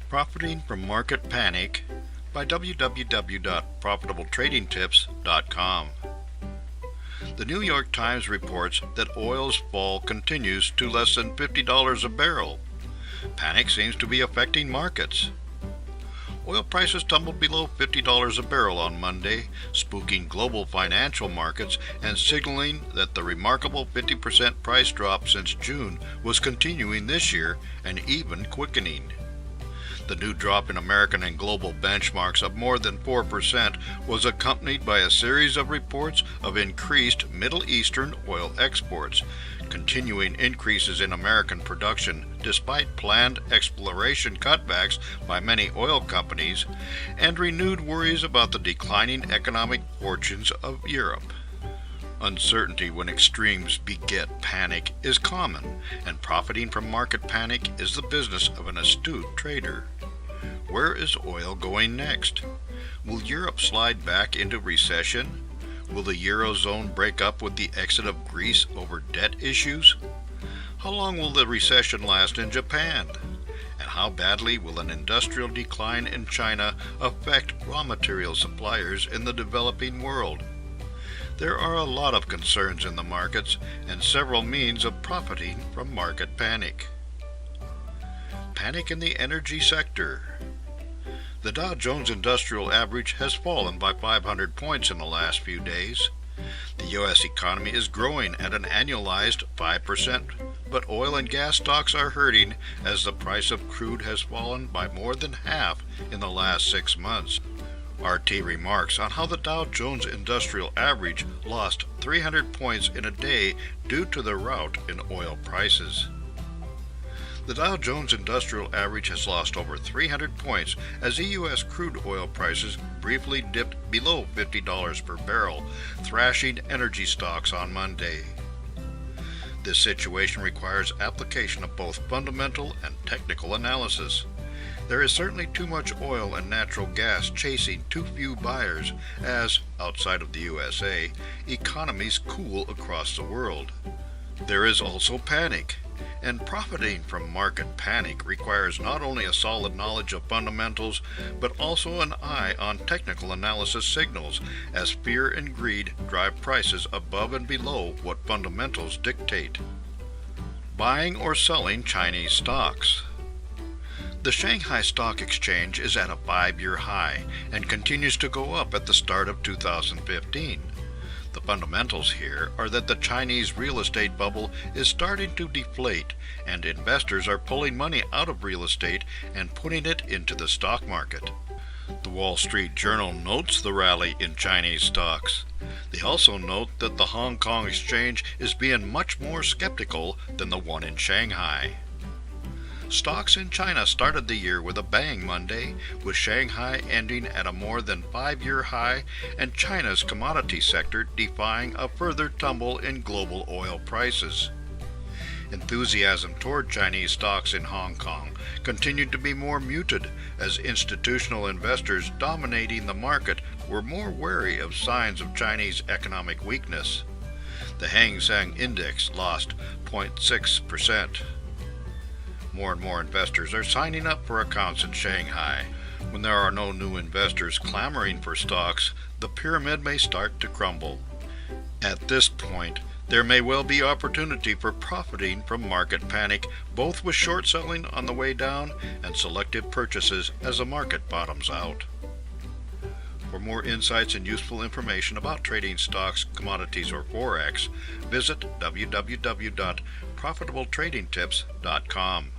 Profiting from Market Panic by www.profitabletradingtips.com. The New York Times reports that oil's fall continues to less than $50 a barrel. Panic seems to be affecting markets. Oil prices tumbled below $50 a barrel on Monday, spooking global financial markets and signaling that the remarkable 50% price drop since June was continuing this year and even quickening. The new drop in American and global benchmarks of more than 4% was accompanied by a series of reports of increased Middle Eastern oil exports, continuing increases in American production despite planned exploration cutbacks by many oil companies, and renewed worries about the declining economic fortunes of Europe. Uncertainty when extremes beget panic is common, and profiting from market panic is the business of an astute trader. Where is oil going next? Will Europe slide back into recession? Will the Eurozone break up with the exit of Greece over debt issues? How long will the recession last in Japan? And how badly will an industrial decline in China affect raw material suppliers in the developing world? There are a lot of concerns in the markets and several means of profiting from market panic. Panic in the energy sector. The Dow Jones Industrial Average has fallen by 500 points in the last few days. The U.S. economy is growing at an annualized 5%, but oil and gas stocks are hurting as the price of crude has fallen by more than half in the last 6 months. RT remarks on how the Dow Jones Industrial Average lost 300 points in a day due to the rout in oil prices. The Dow Jones Industrial Average has lost over 300 points as the U.S. crude oil prices briefly dipped below $50 per barrel, thrashing energy stocks on Monday. This situation requires application of both fundamental and technical analysis. There is certainly too much oil and natural gas chasing too few buyers as, outside of the USA, economies cool across the world. There is also panic, and profiting from market panic requires not only a solid knowledge of fundamentals, but also an eye on technical analysis signals, as fear and greed drive prices above and below what fundamentals dictate. Buying or selling Chinese stocks. The Shanghai Stock Exchange is at a 5-year high and continues to go up at the start of 2015. The fundamentals here are that the Chinese real estate bubble is starting to deflate, and investors are pulling money out of real estate and putting it into the stock market. The Wall Street Journal notes the rally in Chinese stocks. They also note that the Hong Kong exchange is being much more skeptical than the one in Shanghai. Stocks in China started the year with a bang Monday, with Shanghai ending at a more than 5-year high and China's commodity sector defying a further tumble in global oil prices. Enthusiasm toward Chinese stocks in Hong Kong continued to be more muted as institutional investors dominating the market were more wary of signs of Chinese economic weakness. The Hang Seng Index lost 0.6%. More and more investors are signing up for accounts in Shanghai. When there are no new investors clamoring for stocks, the pyramid may start to crumble. At this point, there may well be opportunity for profiting from market panic, both with short selling on the way down and selective purchases as the market bottoms out. For more insights and useful information about trading stocks, commodities, or Forex, visit www.profitablетradingtips.com.